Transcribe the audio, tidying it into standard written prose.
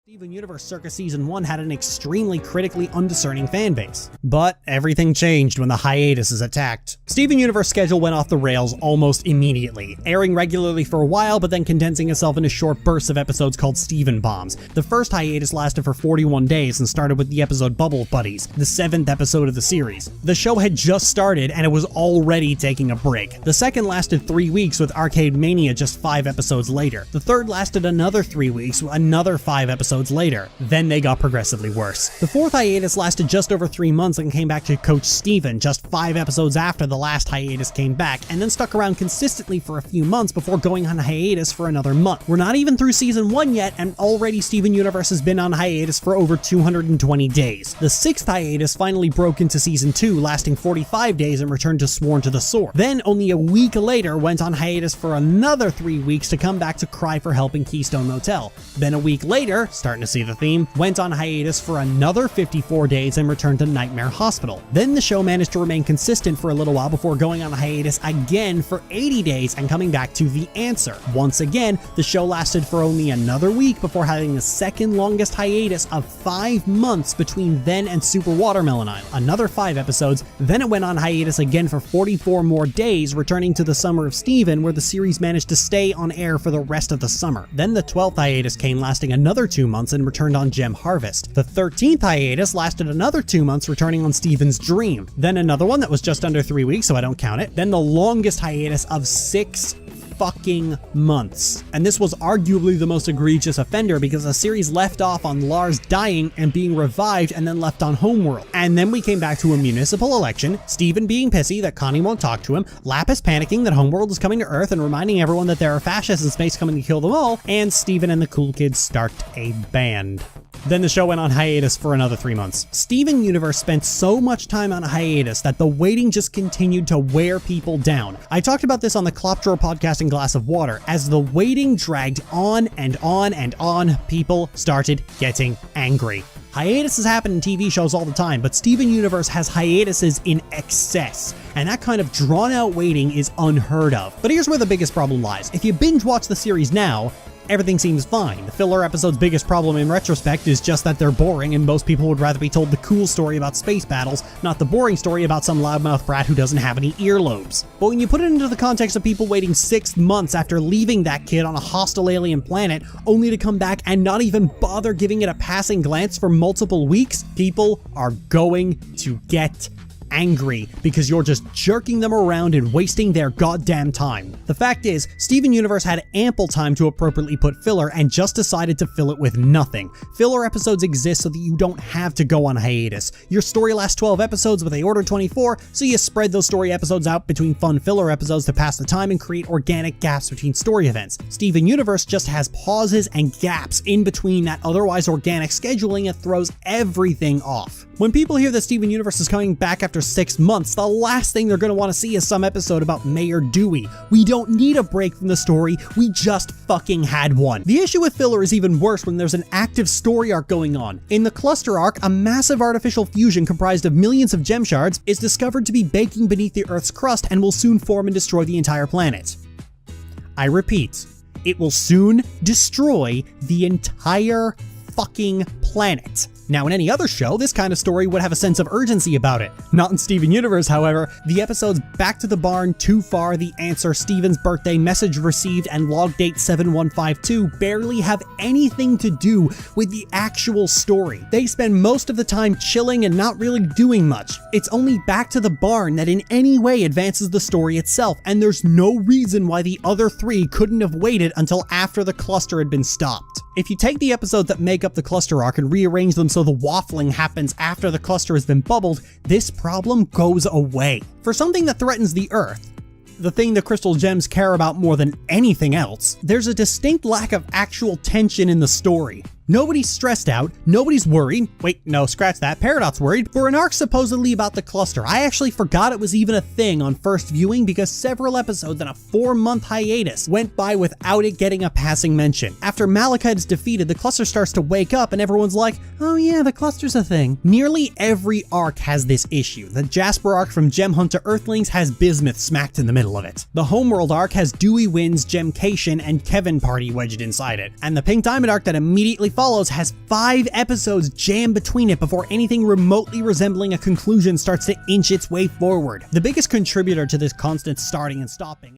Steven Universe Circa Season 1 had an extremely critically undiscerning fanbase. But everything changed when the hiatus is attacked. Steven Universe schedule went off the rails almost immediately, airing regularly for a while but then condensing itself into short bursts of episodes called Steven Bombs. The first hiatus lasted for 41 days and started with the episode Bubble Buddies, the 7th episode of the series. The show had just started and it was already taking a break. The second lasted 3 weeks with Arcade Mania just 5 episodes later. The third lasted another 3 weeks with another 5 episodes later. Then they got progressively worse. The fourth hiatus lasted just over 3 months and came back to Coach Steven just 5 episodes after the last hiatus came back, and then stuck around consistently for a few months before going on hiatus for another month. We're not even through Season 1 yet, and already Steven Universe has been on hiatus for over 220 days. The sixth hiatus finally broke into Season 2, lasting 45 days and returned to Sworn to the Sword. Then, only a week later, went on hiatus for another 3 weeks to come back to Cry for Help in Keystone Motel. Then a week later, starting to see the theme, went on hiatus for another 54 days and returned to Nightmare Hospital. Then the show managed to remain consistent for a little while before going on hiatus again for 80 days and coming back to The Answer. Once again, the show lasted for only another week before having the second longest hiatus of 5 months between then and Super Watermelon Island. Another 5 episodes, then it went on hiatus again for 44 more days, returning to the Summer of Steven, where the series managed to stay on air for the rest of the summer. Then the 12th hiatus came, lasting another 2 months and returned on Gem Harvest. The 13th hiatus lasted another 2 months, returning on Steven's Dream. Then another one that was just under 3 weeks, so I don't count it. Then the longest hiatus of 6 fucking months. And this was arguably the most egregious offender because the series left off on Lars dying and being revived and then left on Homeworld. And then we came back to a municipal election, Steven being pissy that Connie won't talk to him, Lapis panicking that Homeworld is coming to Earth and reminding everyone that there are fascists in space coming to kill them all, and Steven and the cool kids start a band. Then the show went on hiatus for another 3 months. Steven Universe spent so much time on hiatus that the waiting just continued to wear people down. I talked about this on the Clop Drawer podcast and Glass of Water. As the waiting dragged on and on and on, people started getting angry. Hiatuses happen in TV shows all the time, but Steven Universe has hiatuses in excess, and that kind of drawn-out waiting is unheard of. But here's where the biggest problem lies. If you binge watch the series now, everything seems fine. The filler episode's biggest problem in retrospect is just that they're boring, and most people would rather be told the cool story about space battles, not the boring story about some loudmouth brat who doesn't have any earlobes. But when you put it into the context of people waiting 6 months after leaving that kid on a hostile alien planet, only to come back and not even bother giving it a passing glance for multiple weeks, people are going to get angry because you're just jerking them around and wasting their goddamn time. The fact is, Steven Universe had ample time to appropriately put filler and just decided to fill it with nothing. Filler episodes exist so that you don't have to go on hiatus. Your story lasts 12 episodes, but they ordered 24, so you spread those story episodes out between fun filler episodes to pass the time and create organic gaps between story events. Steven Universe just has pauses and gaps in between that otherwise organic scheduling. It throws everything off. When people hear that Steven Universe is coming back after 6 months, the last thing they're going to want to see is some episode about Mayor Dewey. We don't need a break from the story, we just fucking had one. The issue with filler is even worse when there's an active story arc going on. In the Cluster arc, a massive artificial fusion comprised of millions of gem shards is discovered to be baking beneath the Earth's crust and will soon form and destroy the entire planet. I repeat, it will soon destroy the entire fucking planet. Now, in any other show, this kind of story would have a sense of urgency about it. Not in Steven Universe, however. The episodes Back to the Barn, Too Far, The Answer, Steven's Birthday, Message Received, and Log Date 7152 barely have anything to do with the actual story. They spend most of the time chilling and not really doing much. It's only Back to the Barn that in any way advances the story itself, and there's no reason why the other 3 couldn't have waited until after the cluster had been stopped. If you take the episodes that make up the cluster arc and rearrange them so the waffling happens after the cluster has been bubbled, this problem goes away. For something that threatens the Earth, the thing the crystal gems care about more than anything else, there's a distinct lack of actual tension in the story. Nobody's stressed out, nobody's worried. Wait, no, scratch that, Paradox worried. For an arc supposedly about the cluster, I actually forgot it was even a thing on first viewing because several episodes in a 4-month hiatus went by without it getting a passing mention. After Malachite is defeated, the cluster starts to wake up and everyone's like, oh yeah, the cluster's a thing. Nearly every arc has this issue. The Jasper arc from Gem Hunt to Earthlings has Bismuth smacked in the middle of it. The Homeworld arc has Dewey wins, Gemcation, and Kevin Party wedged inside it. And the Pink Diamond arc that immediately follows has 5 episodes jammed between it before anything remotely resembling a conclusion starts to inch its way forward. The biggest contributor to this constant starting and stopping